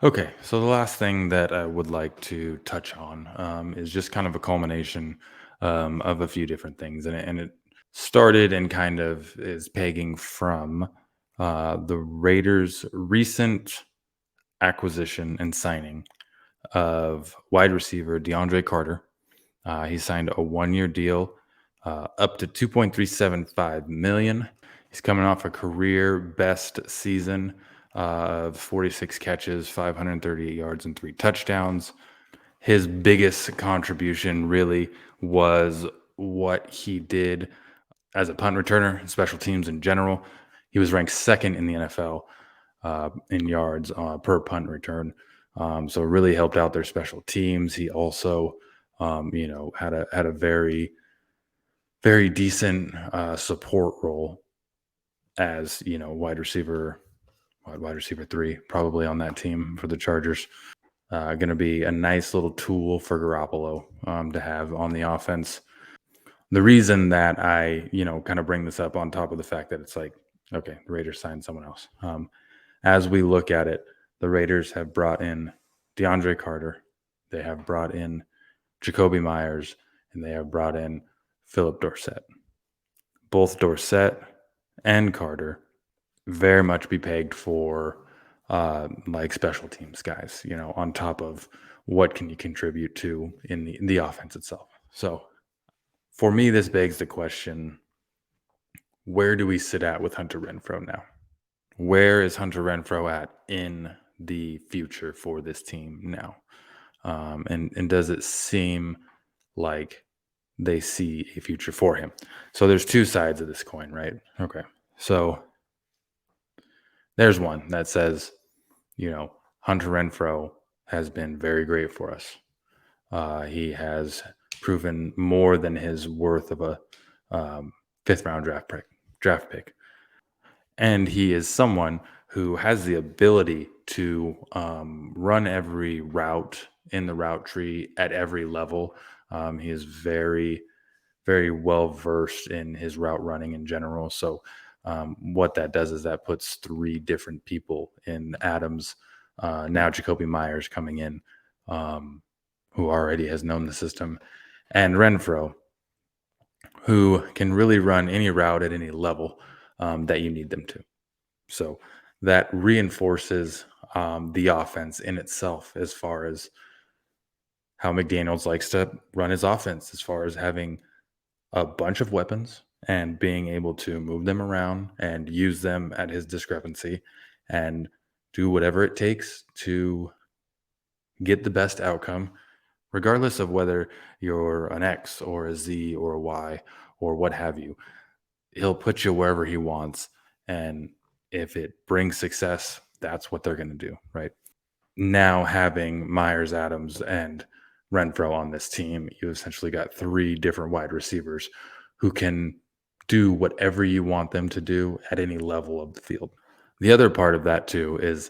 Okay, so the last thing that I would like to touch on is just kind of a culmination of a few different things, and it started and kind of is pegging from the Raiders' recent acquisition and signing of wide receiver DeAndre Carter. He signed a 1-year deal, up to 2.375 million. He's coming off a career best season of 46 catches, 538 yards, and 3 touchdowns. His biggest contribution really was what he did as a punt returner, special teams in general. He was ranked second in the NFL in yards per punt return. So it really helped out their special teams. He also, had a very decent support role as wide receiver three, probably on that team for the Chargers. Going to be a nice little tool for Garoppolo to have on the offense. The reason that I, kind of bring this up on top of the fact that it's like, okay, the Raiders signed someone else. As we look at it, the Raiders have brought in DeAndre Carter, they have brought in Jacoby Myers, and they have brought in Philip Dorsett. Both Dorsett and Carter very much be pegged for like special teams guys, on top of what can you contribute to in the offense itself. So for me, this begs the question, where do we sit at with Hunter Renfrow now? Where is Hunter Renfrow at in the future for this team now? And does it seem like they see a future for him? So there's two sides of this coin, right? Okay. So there's one that says, Hunter Renfrow has been very great for us. He has proven more than his worth of a fifth round draft pick. And he is someone who has the ability to run every route in the route tree at every level. He is very, very well versed in his route running in general. So, what that does is that puts three different people in Adams. Now, Jacoby Myers coming in, who already has known the system, and Renfro, who can really run any route at any level that you need them to. So that reinforces the offense in itself as far as how McDaniels likes to run his offense, as far as having a bunch of weapons and being able to move them around and use them at his discrepancy and do whatever it takes to get the best outcome, regardless of whether you're an X or a Z or a Y or what have you. He'll put you wherever he wants. And if it brings success, that's what they're going to do, right? Now having Myers, Adams, and Renfro on this team, you essentially got three different wide receivers who can do whatever you want them to do at any level of the field. The other part of that too is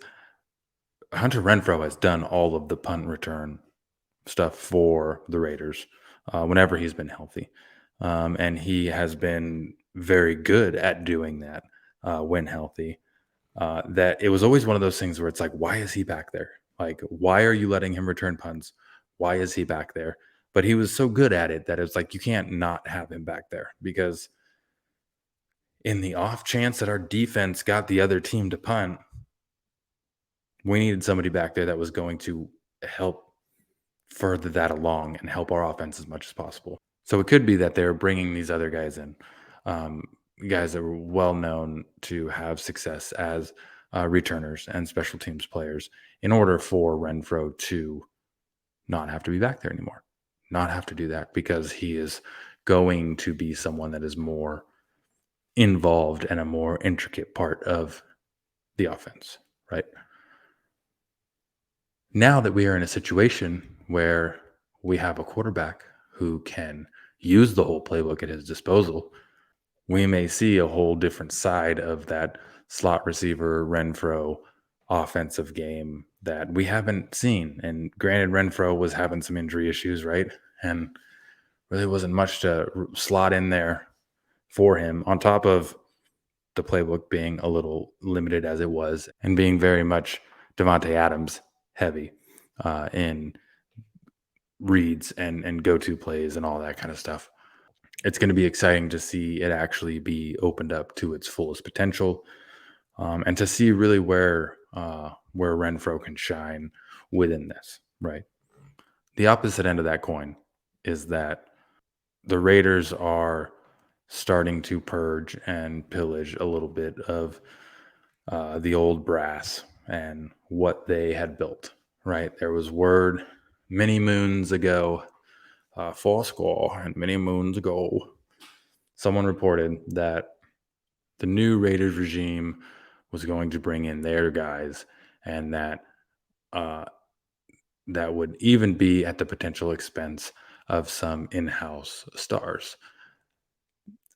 Hunter Renfro has done all of the punt return stuff for the Raiders whenever he's been healthy. And he has been very good at doing that when healthy. That it was always one of those things where it's like, why is he back there? Like, why are you letting him return punts? Why is he back there? But he was so good at it that it's like, you can't not have him back there because in the off chance that our defense got the other team to punt, we needed somebody back there that was going to help further that along and help our offense as much as possible. So it could be that they're bringing these other guys in, um, guys that were well known to have success as returners and special teams players, in order for Renfro to not have to be back there anymore, not have to do that because he is going to be someone that is more involved and a more intricate part of the offense, right? Now that we are in a situation where we have a quarterback who can use the whole playbook at his disposal, we may see a whole different side of that slot receiver Renfro offensive game that we haven't seen. And granted, Renfro was having some injury issues, right? And really wasn't much to slot in there for him, on top of the playbook being a little limited as it was and being very much Devontae Adams heavy in reads and go to plays and all that kind of stuff. It's going to be exciting to see it actually be opened up to its fullest potential, and to see really where Renfro can shine within this. Right. The opposite end of that coin is that the Raiders are starting to purge and pillage a little bit of the old brass and what they had built. Right. There was word many moons ago, false score, and many moons ago, someone reported that the new Raiders regime was going to bring in their guys, and that uh, that would even be at the potential expense of some in-house stars,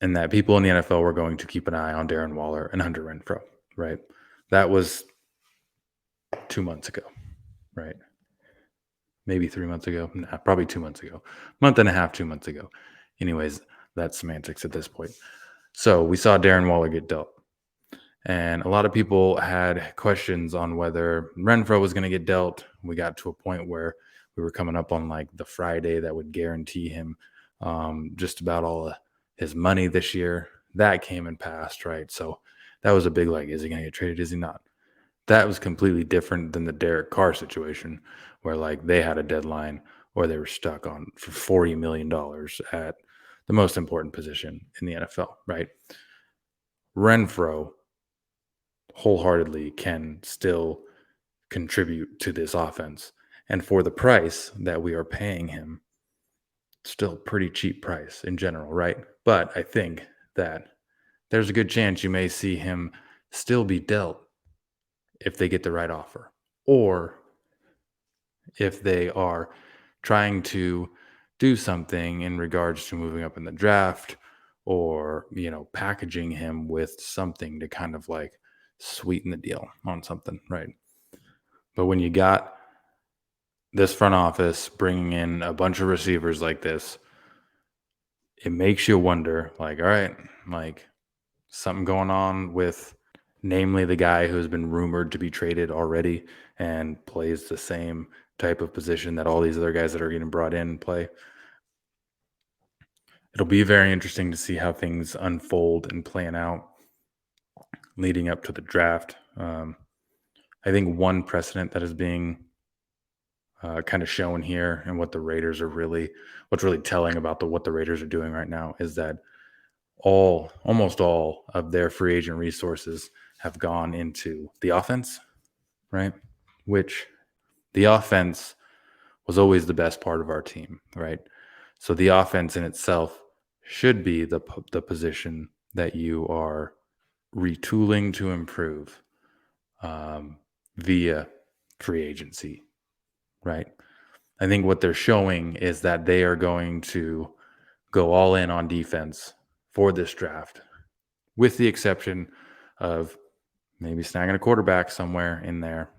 and that people in the NFL were going to keep an eye on Darren Waller and Hunter Renfrow. Right, that was 2 months ago. Right, maybe 3 months ago. Nah, probably 2 months ago. Month and a half, 2 months ago. Anyways, that's semantics at this point. So we saw Darren Waller get dealt. And a lot of people had questions on whether Renfro was going to get dealt. We got to a point where we were coming up on like the Friday that would guarantee him just about all of his money this year. That came and passed, right? So that was a big like, is he going to get traded? Is he not? That was completely different than the Derek Carr situation, where like they had a deadline or they were stuck on for $40 million at the most important position in the NFL, right? Renfro wholeheartedly can still contribute to this offense. And for the price that we are paying him, still pretty cheap price in general, right? But I think that there's a good chance you may see him still be dealt if they get the right offer, or if they are trying to do something in regards to moving up in the draft, or packaging him with something to kind of like sweeten the deal on something, right? But when you got this front office bringing in a bunch of receivers like this, it makes you wonder, like, all right, like something going on with, namely, the guy who's been rumored to be traded already and plays the same type of position that all these other guys that are getting brought in play. It'll be very interesting to see how things unfold and plan out leading up to the draft. I think one precedent that is being kind of shown here, and what's really telling about what the Raiders are doing right now, is that almost all of their free agent resources have gone into the offense, right? Which the offense was always the best part of our team, right? So the offense in itself should be the position that you are retooling to improve via free agency, right? I think what they're showing is that they are going to go all in on defense for this draft, with the exception of maybe snagging a quarterback somewhere in there.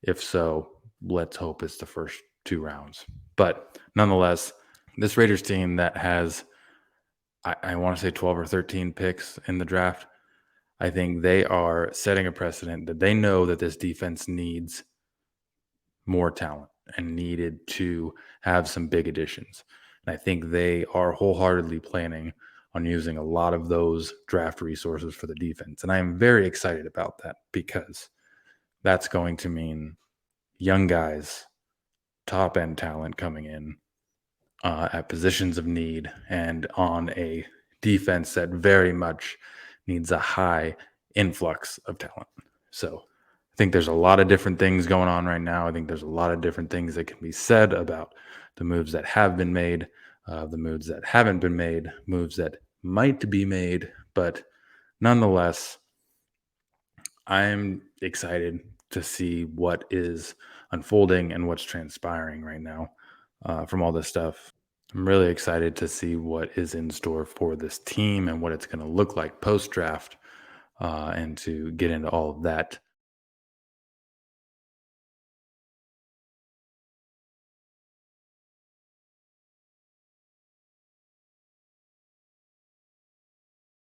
If so, let's hope it's the first 2 rounds. But nonetheless, this Raiders team that has, I want to say 12 or 13 picks in the draft, I think they are setting a precedent that they know that this defense needs more talent and needed to have some big additions. And I think they are wholeheartedly planning on using a lot of those draft resources for the defense. And I am very excited about that, because that's going to mean young guys, top end talent coming in at positions of need, and on a defense that very much needs a high influx of talent. So I think there's a lot of different things going on right now. I think there's a lot of different things that can be said about the moves that have been made, the moves that haven't been made, moves that might be made. But nonetheless, I'm excited to see what is unfolding and what's transpiring right now from all this stuff. I'm really excited to see what is in store for this team and what it's going to look like post draft, and to get into all of that